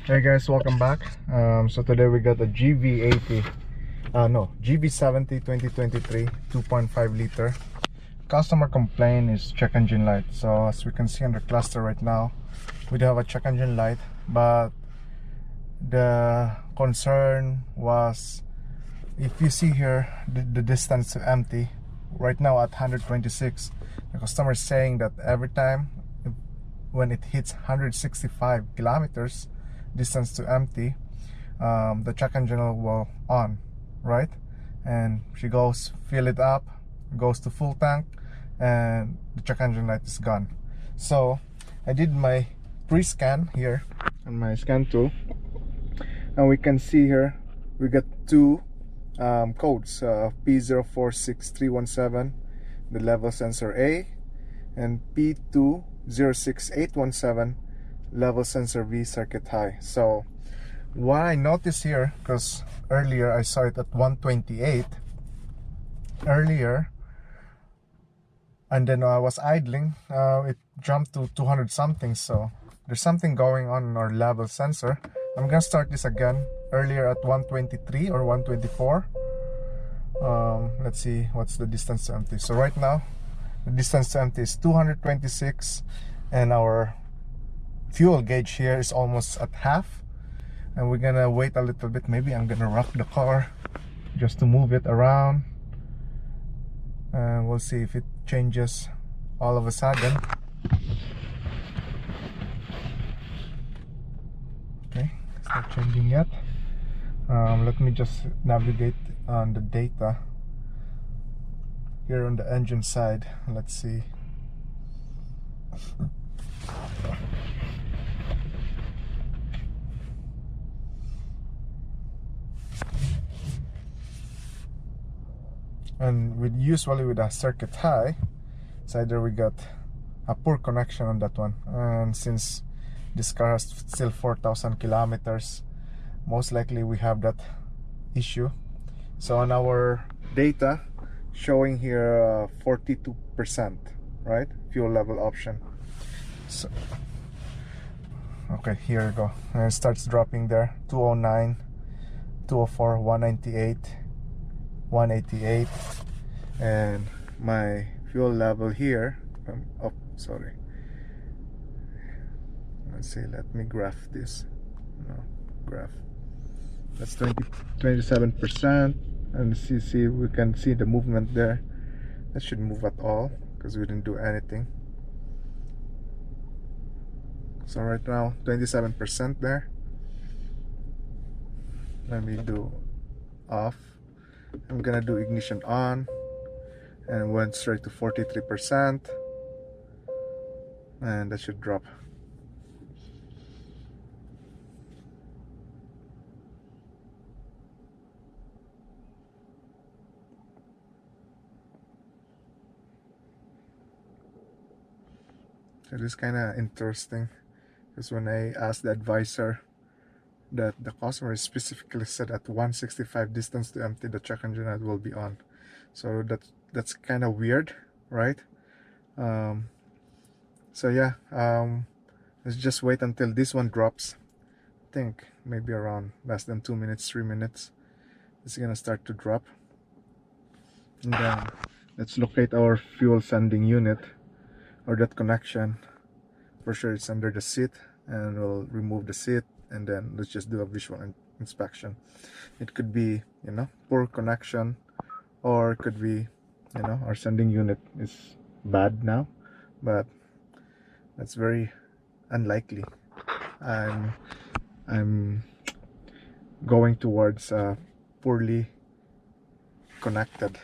Hey guys, welcome back. So today we got the GV80 no, GV70 2023 2.5 liter. Customer complaint is check engine light. So as we can see on the cluster right now, we do have a check engine light, but the concern was, if you see here the distance to empty right now at 126, the customer is saying that every time when it hits 165 kilometers distance to empty, the check engine will on, right? And she goes fill it up, goes to full tank, and the check engine light is gone. So I did my pre-scan here on my scan tool, and we can see here we got two codes, P046317, the level sensor A, and P206817, level sensor V, circuit high. So what I noticed here, because earlier I saw it at 128 earlier, and then I was idling, it jumped to 200 something. So there's something going on in our level sensor. I'm gonna start this again. Earlier at 123 or 124. Let's see what's the distance to empty. So right now the distance to empty is 226, and our fuel gauge here is almost at half, and we're gonna wait a little bit. Maybe I'm gonna rock the car just to move it around, and we'll see if it changes all of a sudden. Okay, it's not changing yet. Let me just navigate on the data here on the engine side. Let's see. And usually with a circuit high, it's either we got a poor connection on that one, and since this car has still 4,000 kilometers, most likely we have that issue. So on our data showing here 42%, right, fuel level option. So okay, here we go, and it starts dropping there. 209, 204, 198, 188, and my fuel level here, oh sorry, let's see, let me graph this. No, graph, that's 27%, and see we can see the movement there. That should move at all because we didn't do anything. So right now 27% there. Let me do off. I'm gonna do ignition on, and went straight to 43%, and that should drop. So this is kind of interesting, because when I asked the advisor, that the customer specifically said at 165 distance to empty, the check engine light will be on. So that's kind of weird, right? So yeah, let's just wait until this one drops. I think maybe around less than 2 minutes, 3 minutes, it's gonna start to drop. And then let's locate our fuel sending unit, or that connection. For sure it's under the seat, and we'll remove the seat, and then let's just do a visual inspection. It could be, you know, poor connection, or it could be, you know, our sending unit is bad now, but that's very unlikely. I'm going towards a poorly connected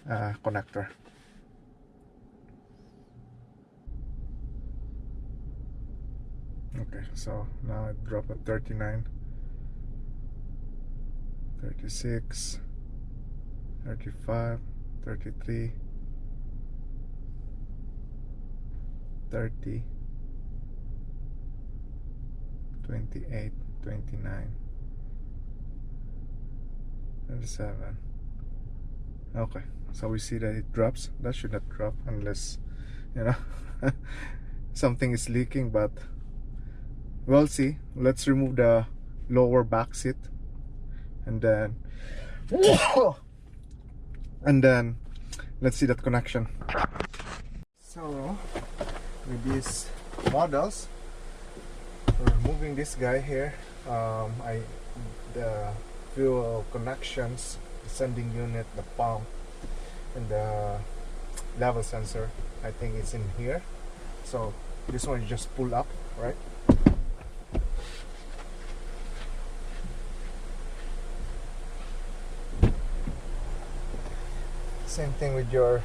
connector. Okay, so now it dropped at 39, 36, 35, 33, 30, 28, 29, 37. Okay, so we see that it drops. That should not drop unless, you know, something is leaking, but we'll see. let's remove the lower back seat, and then let's see that connection. So with these models, we're removing this guy here. The fuel connections, the sending unit, the pump, and the level sensor, I think it's in here. So this one you just pull up, right? Same thing with your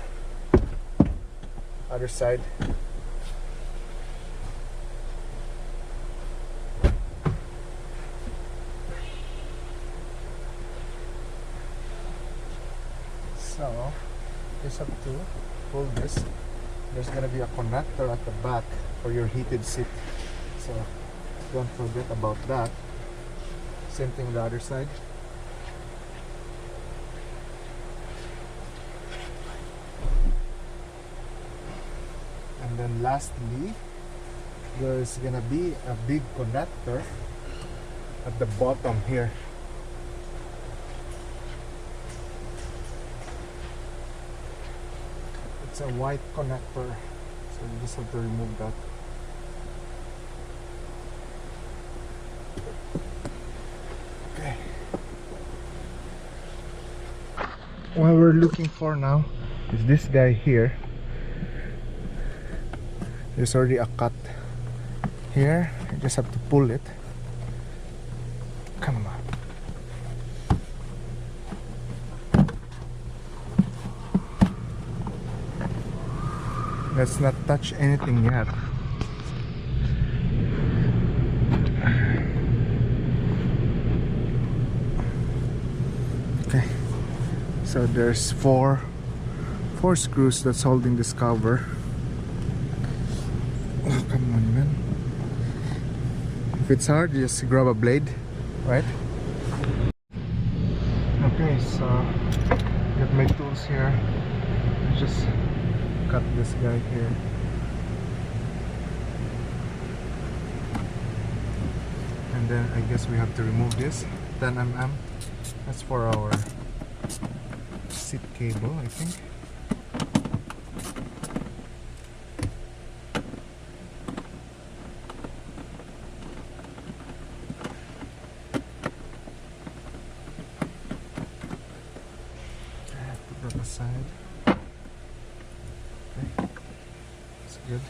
other side. So just have to pull this. There's gonna be a connector at the back for your heated seat, so don't forget about that. Same thing on the other side. And then lastly, there's gonna be a big connector at the bottom here. It's a white connector, so you just have to remove that. Okay. What we're looking for now is this guy here. There's already a cut here. You just have to pull it. Come on. Let's not touch anything yet. Okay. So there's four screws that's holding this cover. Oh, come on, man. If it's hard, just grab a blade, right? Okay, so got my tools here. Just cut this guy here. And then I guess we have to remove this 10 mm. That's for our seat cable, I think. Put that aside. Okay, that's good.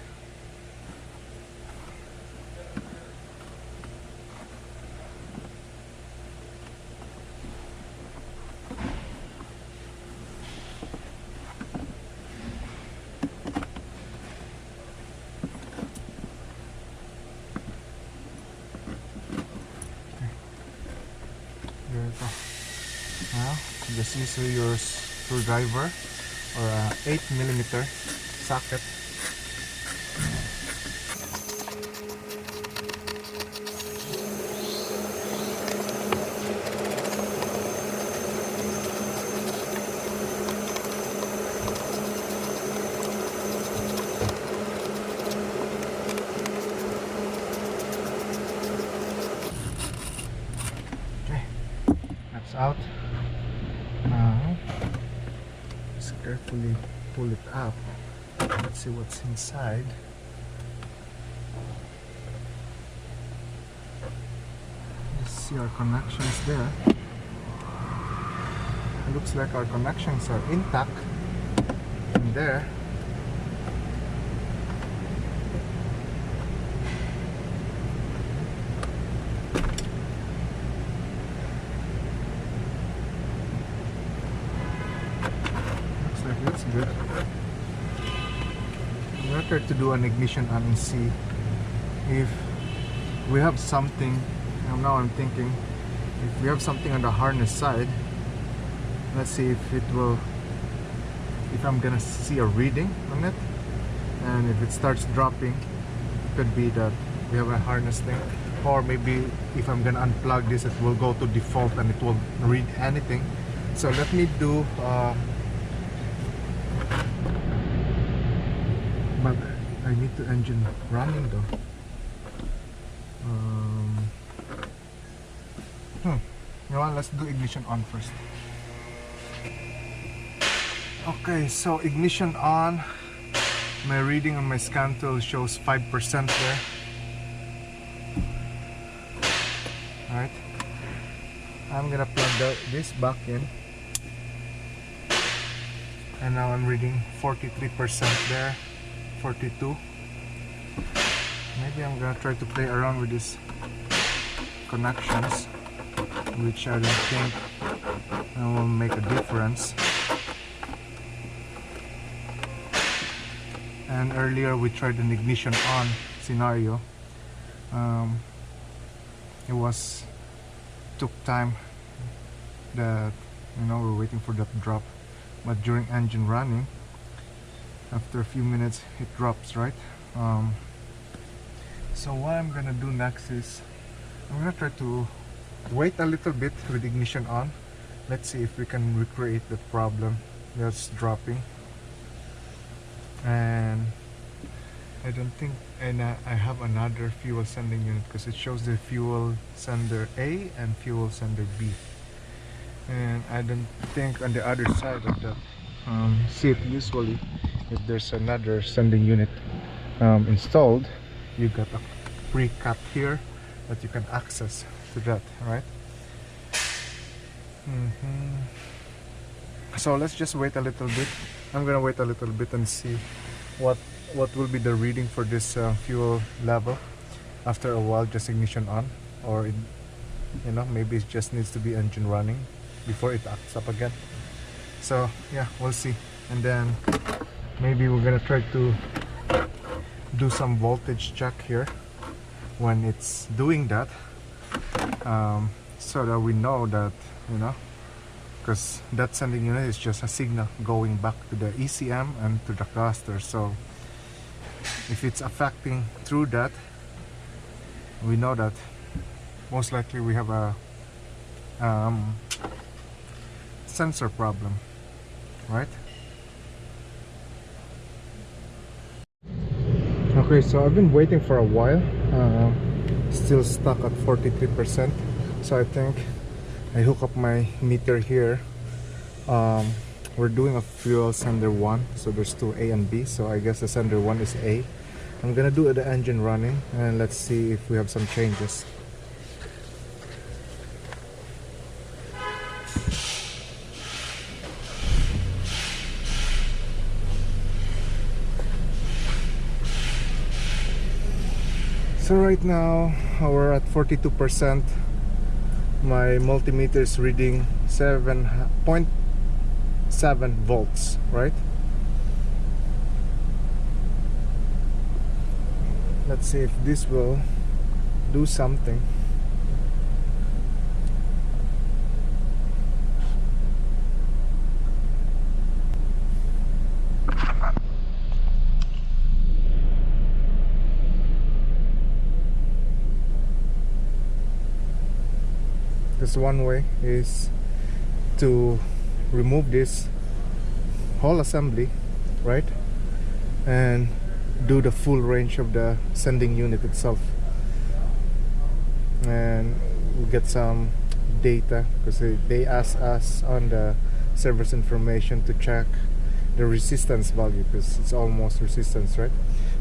There we go. Now just use your screwdriver or a 8mm socket. Okay, that's out. Now just carefully pull it up. Let's see what's inside. Let's see our connections there. It looks like our connections are intact in there. Looks like that's good. I'm gonna try to do an ignition on and see if we have something. Now I'm thinking if we have something on the harness side. Let's see if it will, if I'm gonna see a reading on it, and if it starts dropping, it could be that we have a harness thing, or maybe if I'm gonna unplug this, it will go to default and it won't read anything. So let me do but I need the engine running though. You know what, let's do ignition on first. Okay, so ignition on. My reading on my scan tool shows 5% there. Alright, I'm gonna plug this back in, and now I'm reading 43% there, 42. Maybe I'm gonna try to play around with these connections, which I don't think will make a difference. And earlier we tried an ignition on scenario. It took time that, you know, we're waiting for that drop, but during engine running, after a few minutes it drops, right? So what I'm gonna do next is I'm gonna try to wait a little bit with ignition on. Let's see if we can recreate the problem that's dropping. And I don't think, and I have another fuel sending unit because it shows the fuel sender A and fuel sender B, and I don't think on the other side of that seat, usually if there's another sending unit installed, you got a pre-cut here that you can access to that, right? So let's just wait a little bit. I'm gonna wait a little bit and see what will be the reading for this fuel level after a while, just ignition on, or it, you know, maybe it just needs to be engine running before it acts up again. So yeah, we'll see. And then maybe we're gonna try to do some voltage check here when it's doing that, so that we know that, you know, because that sending unit is just a signal going back to the ECM and to the cluster. So if it's affecting through that, we know that most likely we have a sensor problem, right? Okay, so I've been waiting for a while, still stuck at 43%. So I think I hook up my meter here. We're doing a fuel sender 1, so there's two A and B, so I guess the sender 1 is A. I'm gonna do the engine running and let's see if we have some changes. So right now we're at 42%. My multimeter is reading 7.7 volts, right? Let's see if this will do something. This one way is to remove this whole assembly, right, and do the full range of the sending unit itself, and we'll get some data because they ask us on the service information to check the resistance value because it's almost resistance, right?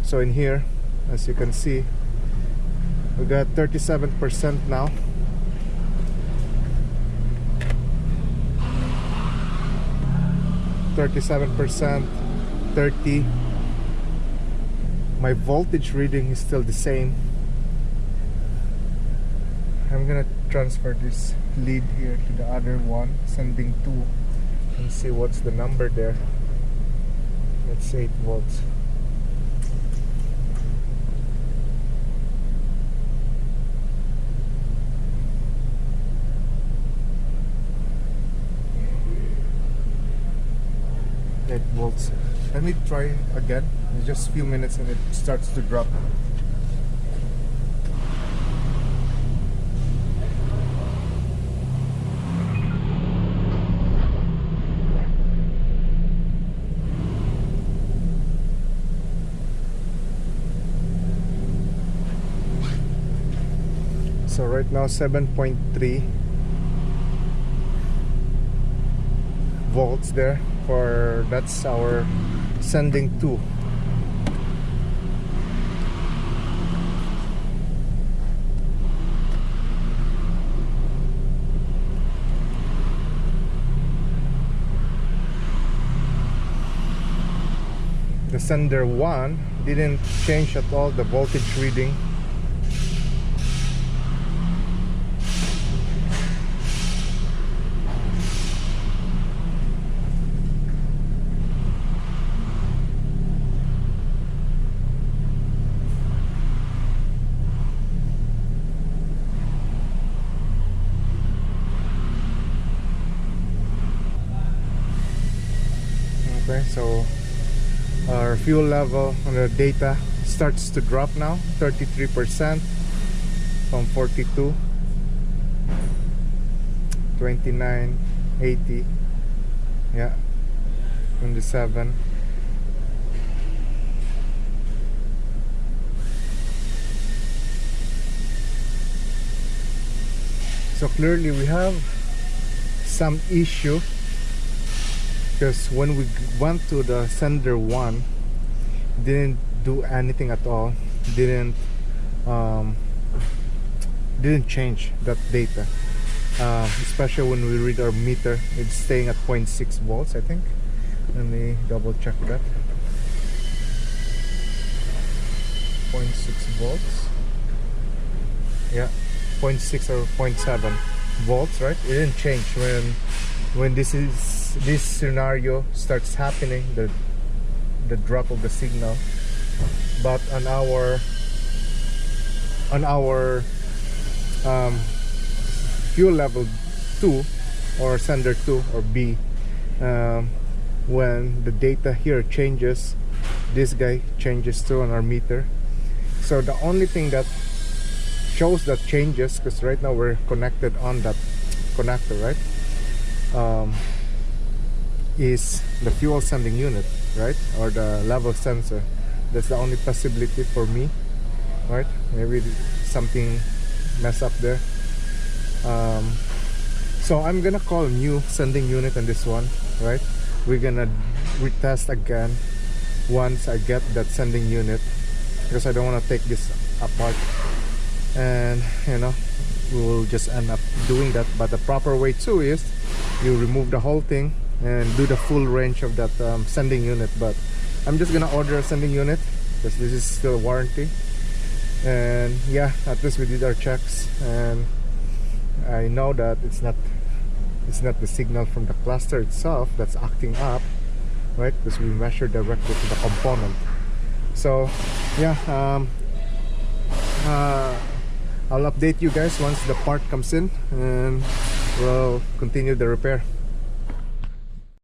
So in here, as you can see, we got 37% now. %, 30. My voltage reading is still the same. I'm gonna transfer this lead here to the other one, sending 2, and see what's the number there. Let's 8 volts. Volts. Let me try again. It's just a few minutes and it starts to drop. So right now 7.3 volts there for, that's our sending 2. The sender 1 didn't change at all the voltage reading. Okay, so our fuel level on the data starts to drop now, 33% from 42, 29, 80, yeah, 27. So clearly we have some issue, because when we went to the sender 1, didn't do anything at all, didn't change that data, especially when we read our meter. It's staying at 0.6 volts, I think. Let me double check that. 0.6 volts, yeah, 0.6 or 0.7 volts, right? It didn't change when this scenario starts happening, the drop of the signal. But on our fuel level 2 or sender 2 or B, when the data here changes, this guy changes too on our meter. So the only thing that shows that changes, because right now we're connected on that connector, right, is the fuel sending unit, right, or the level sensor. That's the only possibility for me, right? Maybe something messed up there. So I'm gonna call a new sending unit on this one, right? We're gonna retest again once I get that sending unit, because I don't want to take this apart, and you know, we will just end up doing that. But the proper way too is you remove the whole thing and do the full range of that sending unit. But I'm just gonna order a sending unit because this is still warranty. And yeah, at least we did our checks, and I know that it's not the signal from the cluster itself that's acting up, right? Because we measure directly to the component. So yeah, I'll update you guys once the part comes in, and we'll continue the repair.